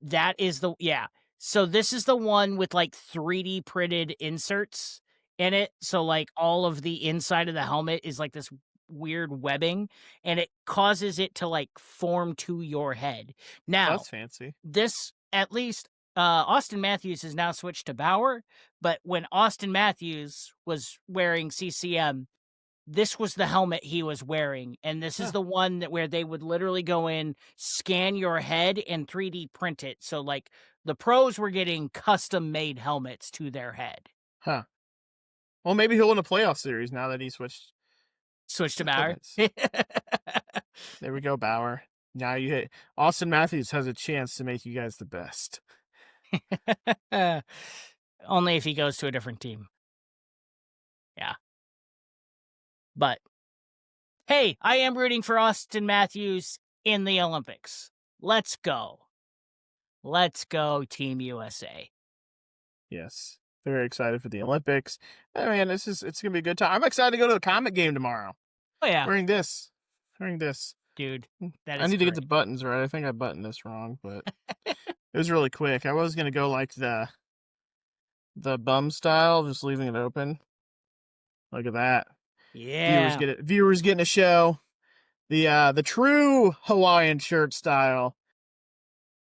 that is the yeah. So this is the one with 3D printed inserts in it. So all of the inside of the helmet is like this weird webbing, and it causes it to form to your head. Now, That's fancy. this at least Austin Matthews has now switched to Bauer, but when Austin Matthews was wearing CCM, this was the helmet he was wearing, and this is Huh, the one that where they would literally go in, scan your head, and 3D print it. So the pros were getting custom made helmets to their head. huh. Well, maybe he'll win a playoff series now that he switched Switch to Bauer. equipments. There we go, Bauer. Now you hit Austin Matthews has a chance to make you guys the best. Only if he goes to a different team. Yeah. But hey, I am rooting for Austin Matthews in the Olympics. Let's go. Let's go, Team USA. Yes. Very excited for the Olympics. Oh, man, it's gonna be a good time. I'm excited to go to the Comet game tomorrow. Oh, yeah, Wearing this. Wearing this. dude. That I is need to get the great. buttons right. I think I buttoned this wrong, but It was really quick. I was gonna go like the bum style, just leaving it open. Look at that. Yeah. Viewers getting a show. The true Hawaiian shirt style.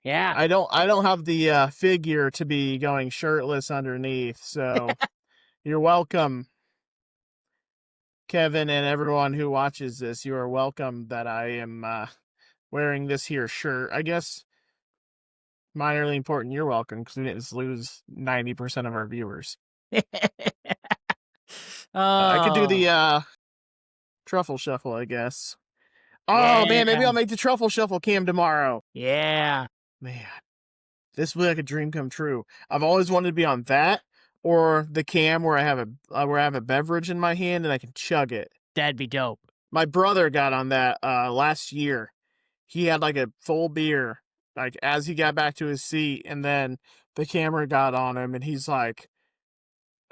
Yeah. I don't have the figure to be going shirtless underneath, so you're welcome, Kevin, and everyone who watches this. You are welcome that I am wearing this here shirt. I guess minorly important. You're welcome because we didn't just lose 90% of our viewers. I could do Oh, the truffle shuffle, I guess. Oh man, maybe yeah. I'll make the truffle shuffle cam tomorrow. Yeah. Man, this would be like a dream come true. I've always wanted to be on that or the cam where I have a beverage in my hand and I can chug it. That'd be dope. My brother got on that last year. He had like a full beer like as he got back to his seat, and then the camera got on him and he's like,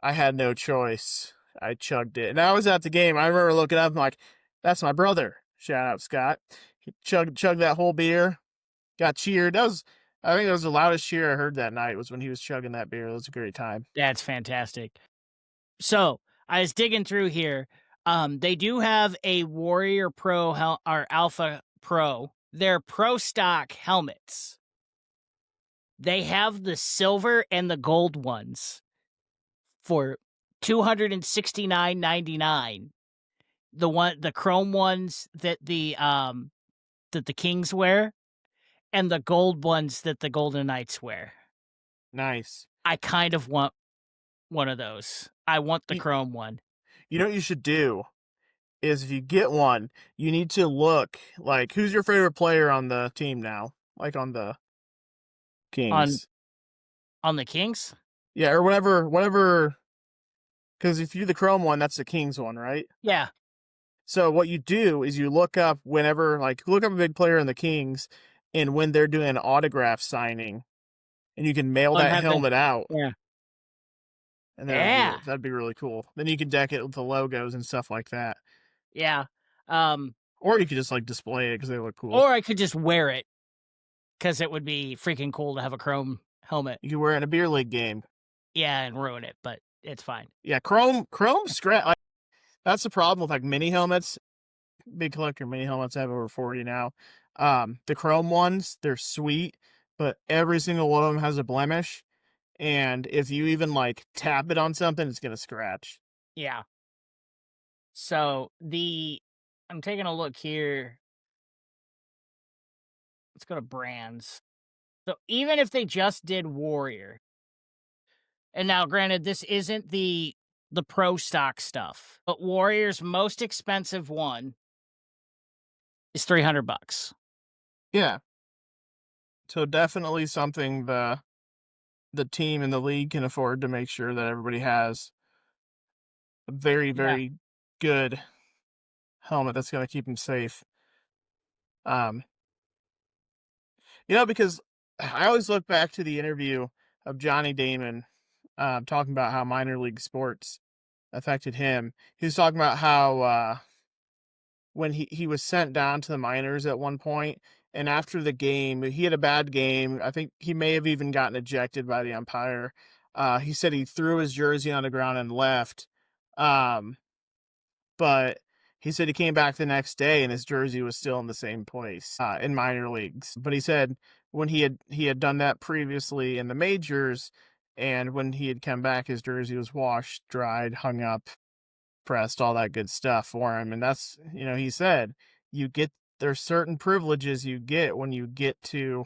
I had no choice. I chugged it. And I was at the game. I remember looking up and like, that's my brother. Shout out Scott. He chugged that whole beer, got cheered. I think that was the loudest cheer I heard that night was when he was chugging that beer. It was a great time. That's fantastic. So I was digging through here. They do have a Warrior Pro or Alpha Pro. They're pro stock helmets. They have the silver and the gold ones for $269.99. The chrome ones that the Kings wear, and the gold ones that the Golden Knights wear. Nice. I kind of want one of those. I want the You, chrome one. you know what you should do is if you get one, you need to look like who's your favorite player on the team now, like on the on Kings. on the Kings? Yeah, or whatever. Because if you do the Chrome one, that's the Kings one, right? Yeah. So what you do is you look up look up a big player in the Kings, and when they're doing an autograph signing, and you can mail And that have them. helmet out, Yeah. and Yeah. that'd be really cool. Then you can deck it with the logos and stuff like that, Yeah. or you could just like display it because they look cool. Or I could just wear it because it would be freaking cool to have a chrome helmet. You could wear it in a beer league game. Yeah, and ruin it, but it's fine. Yeah, Chrome scratch. Like, that's the problem with like mini helmets. Big collector mini helmets. I have over 40 now. The Chrome ones, they're sweet, but every single one of them has a blemish. And if you even like tap it on something, it's gonna scratch. Yeah. So I'm taking a look here. Let's go to brands. So even if they just did Warrior, and now granted, this isn't the pro stock stuff, but Warrior's most expensive one is $300. Yeah. So definitely something the team and the league can afford to make sure that everybody has a very, Yeah. very good helmet that's gonna keep them safe. Um, because I always look back to the interview of Johnny Damon talking about how minor league sports affected him. He was talking about how when he was sent down to the minors at one point, and after the game, he had a bad game. I think he may have even gotten ejected by the umpire. He said he threw his jersey on the ground and left. Um, but he said he came back the next day and his jersey was still in the same place in minor leagues. But he said when he had done that previously in the majors, and when he had come back, his jersey was washed, dried, hung up, pressed, all that good stuff for him. And that's he said there's certain privileges you get when you get to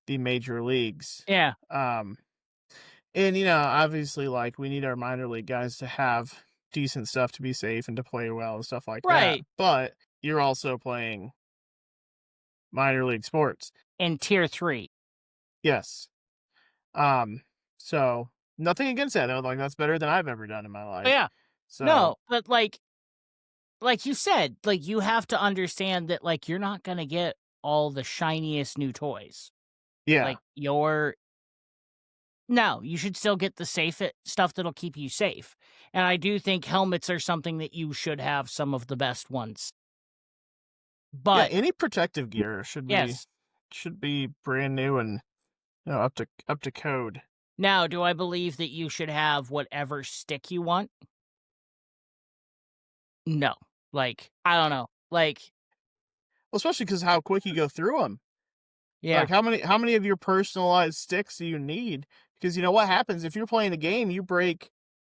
the major leagues. Yeah. And obviously, like, we need our minor league guys to have decent stuff to be safe and to play well and stuff like that. Right. But you're also playing minor league sports. In tier 3. Yes. So nothing against that though. Like, that's better than I've ever done in my life. But yeah. So No, but like you said, like you have to understand that like you're not gonna get all the shiniest new toys. yeah. Like no, you should still get the safe stuff that'll keep you safe. And I do think helmets are something that you should have some of the best ones. But any protective gear should yes, be brand new and No, up to code. Now, do I believe that you should have whatever stick you want? No. Like, I don't know. Like, Well, especially because how quick you go through them. yeah, Like how many of your personalized sticks do you need? Because you know what happens if you're playing a game, you break.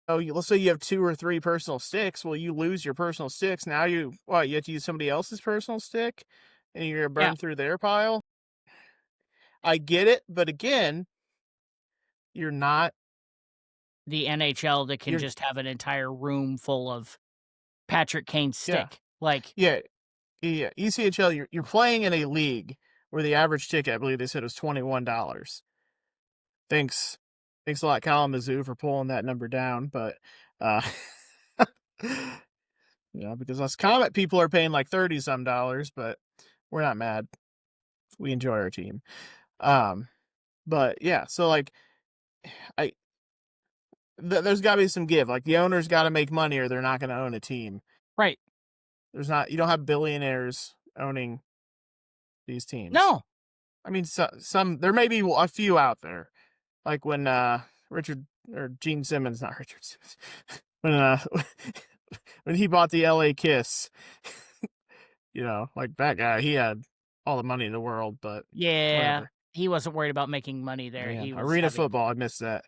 Oh, let's say you have 2 or 3 personal sticks. Well, you lose your personal sticks. Now you have to use somebody else's personal stick, and you're gonna yeah, burn through their pile. I get it, but again, you're not. the NHL that can You're just have an entire room full of Patrick Kane's yeah, stick. Like, yeah, yeah. ECHL, you're playing in a league where the average ticket, I believe they said, was $21. Thanks, thanks a lot, Kalamazoo, for pulling that number down. But uh, because us Comet people are paying like 30 some dollars, but we're not mad. We enjoy our team. Um, but yeah, so like I there's got to be some give. Like the owner's got to make money, or they're not going to own a team. right. There's not. You don't have billionaires owning these teams. No. I mean, some there may be a few out there, like when Richard or Gene Simmons, not Richard Simmons, when when he bought the L.A. Kiss. Like that guy, he had all the money in the world, but Yeah. whatever. He wasn't worried about making money there. Man, He was arena having, football, I miss that.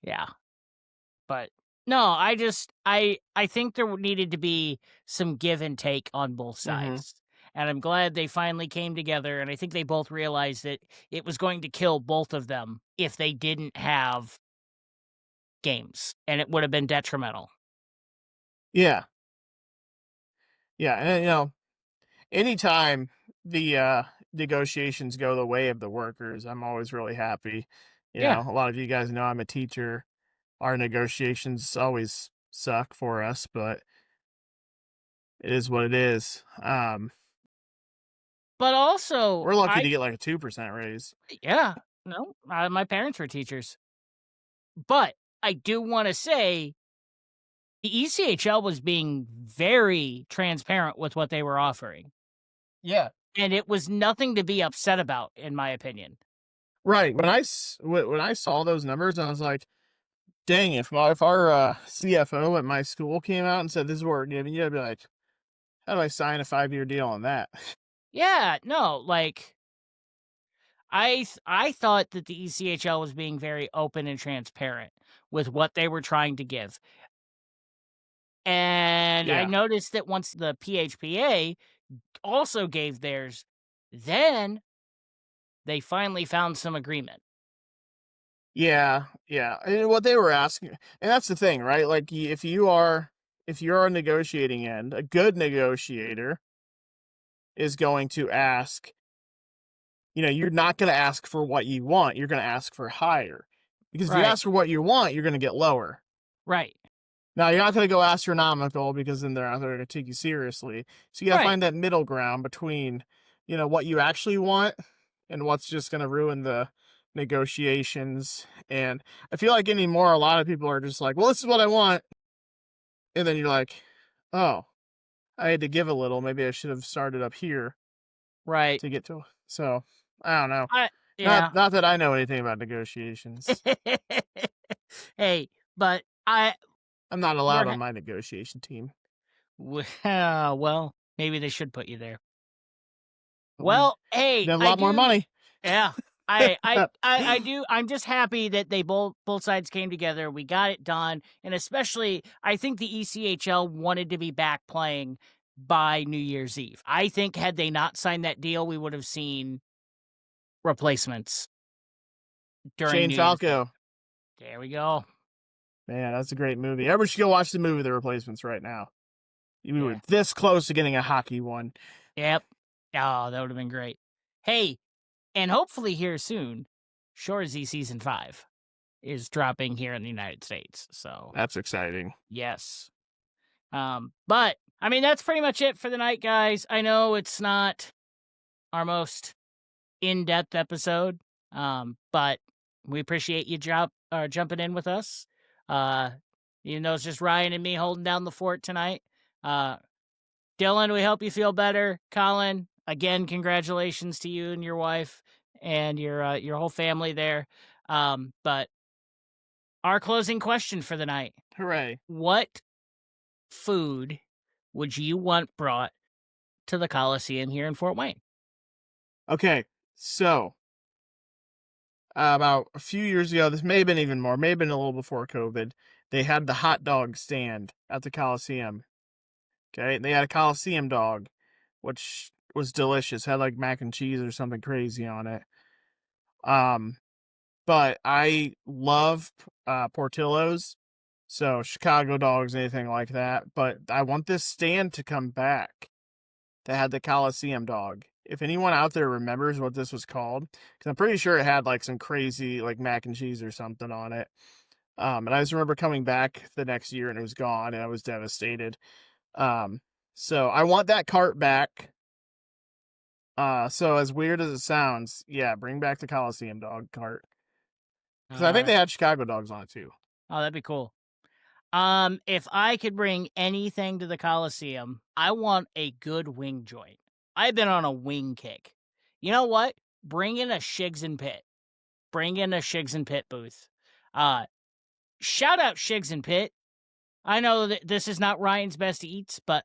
yeah. But no, I think there needed to be some give and take on both Mm-hmm. sides. And I'm glad they finally came together, and I think they both realized that it was going to kill both of them if they didn't have games, and it would have been detrimental. Yeah, yeah, and anytime the negotiations go the way of the workers, I'm always really happy. Yeah. A lot of you guys know I'm a teacher. Our negotiations always suck for us, but it is what it is. But also, We're lucky to get like a 2% raise. yeah, no, my parents were teachers. But I do wanna say the ECHL was being very transparent with what they were offering, Yeah. and it was nothing to be upset about, in my opinion. Right. When I saw those numbers, I was like, dang, if our CFO at my school came out and said this is what we're giving you, I'd be like, how do I sign a 5-year deal on that? Yeah, no, like, I thought that the ECHL was being very open and transparent with what they were trying to give, and I Yeah. noticed that once the PHPA also gave theirs, then they finally found some agreement. Yeah, yeah. And what they were asking, and that's the thing, right? Like if you're a negotiating end, a good negotiator is going to ask, you're not going to ask for what you want, you're going to ask for higher. Because if you Right, ask for what you want, you're going to get lower. right, Now, you're not going to go astronomical because then they're not going to take you seriously. So you got to right, find that middle ground between, what you actually want and what's just going to ruin the negotiations. And I feel like anymore, a lot of people are just like, well, this is what I want. And then you're like, oh, I had to give a little. Maybe I should have started up here right. to get to. So I don't know. I Not, yeah. not that I know anything about negotiations. Hey, but I'm not we're allowed ha on my negotiation team. well, maybe they should put you there. We Well, hey, have a I lot more do money. yeah. I do I'm just happy that they both sides came together, we got it done, and especially, I think the ECHL wanted to be back playing by New Year's Eve. I think had they not signed that deal, we would have seen replacements during Shane New Year's Eve. Falco. There we go. Man, that's a great movie. Everybody should go watch the movie The Replacements right now. We were Yeah. this close to getting a hockey one. Yep. Oh, that would have been great. Hey, and hopefully here soon, Shorzy season 5 is dropping here in the United States. So, That's exciting. yes. But I mean that's pretty much it for the night, guys. I know it's not our most in-depth episode, but we appreciate you jumping in with us. Even though it's just Ryan and me holding down the fort tonight. Uh, Dylan, we hope you feel better. Colin, again, congratulations to you and your wife. and your whole family there. But our closing question for the night: Hooray. what food would you want brought to the Coliseum here in Fort Wayne? Okay, so about a few years ago, this may have been even more, may have been a little before COVID, they had the hot dog stand at the Coliseum. Okay, they had a Coliseum dog, which was delicious, had like mac and cheese or something crazy on it. Um, but I love Portillo's, so Chicago dogs, anything like that. But I want this stand to come back that had the Coliseum dog. If anyone out there remembers what this was called, because I'm pretty sure it had like some crazy like mac and cheese or something on it. And I just remember coming back the next year and it was gone, and I was devastated. Um, so I want that cart back. So as weird as it sounds, yeah, bring back the Coliseum dog cart, because I All think right. they had Chicago dogs on it too. Oh, that'd be cool. If I could bring anything to the Coliseum, I want a good wing joint. I've been on a wing kick. You know what? Bring in a Shigs and Pit. Bring in a Shigs and Pit booth. Uh, Shout out Shigs and Pit. I know that this is not Ryan's best eats, but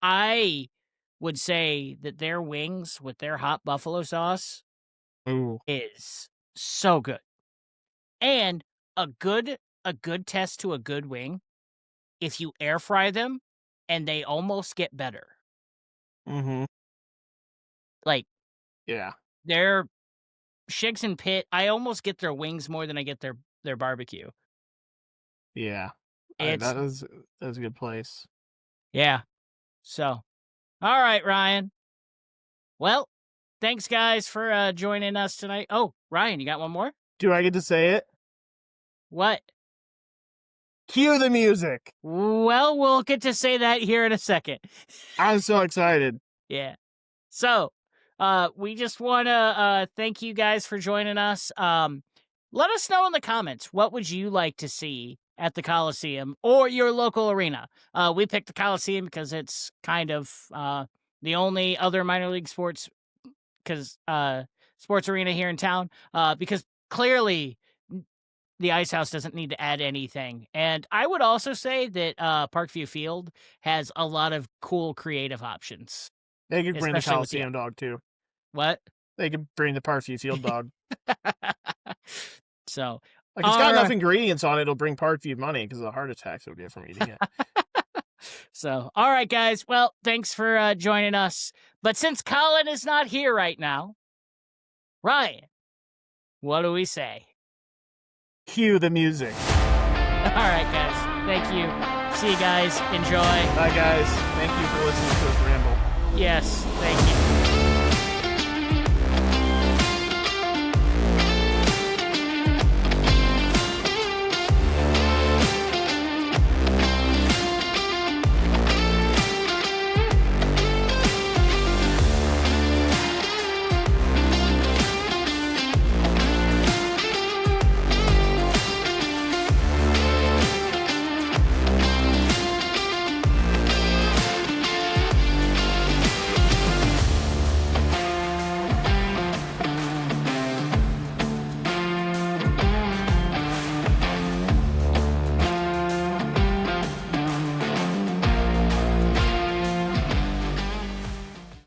I would say that their wings with their hot buffalo sauce Ooh. is so good. And a good test to a good wing, if you air fry them and they almost get better. Mm-hmm. Like Yeah. their Shigs and Pit, I almost get their wings more than I get their barbecue. Yeah. It's That is a good place. yeah. So, all right, Ryan. Well, thanks guys for joining us tonight. Oh, Ryan, you got one more? Do I get to say it? What? Cue the music. Well, we'll get to say that here in a second. I'm so excited. Yeah. So, we just want to thank you guys for joining us. Let us know in the comments, what would you like to see at the Coliseum or your local arena? We picked the Coliseum because it's kind of the only other minor league sports sports arena here in town. Because clearly the Ice House doesn't need to add anything. And I would also say that Parkview Field has a lot of cool creative options, They could bring the especially with the Coliseum dog too. what? They could bring the Parkview Field dog. So, Like, it's all got enough right. ingredients on it, it'll bring Parkview money because of the heart attacks you'll get from eating it. So, all right, guys. Well, thanks for joining us. But since Colin is not here right now, Ryan, what do we say? Cue the music. All right, guys. Thank you. See you guys. Enjoy. Bye, guys. Thank you for listening to us ramble. Yes, thank you.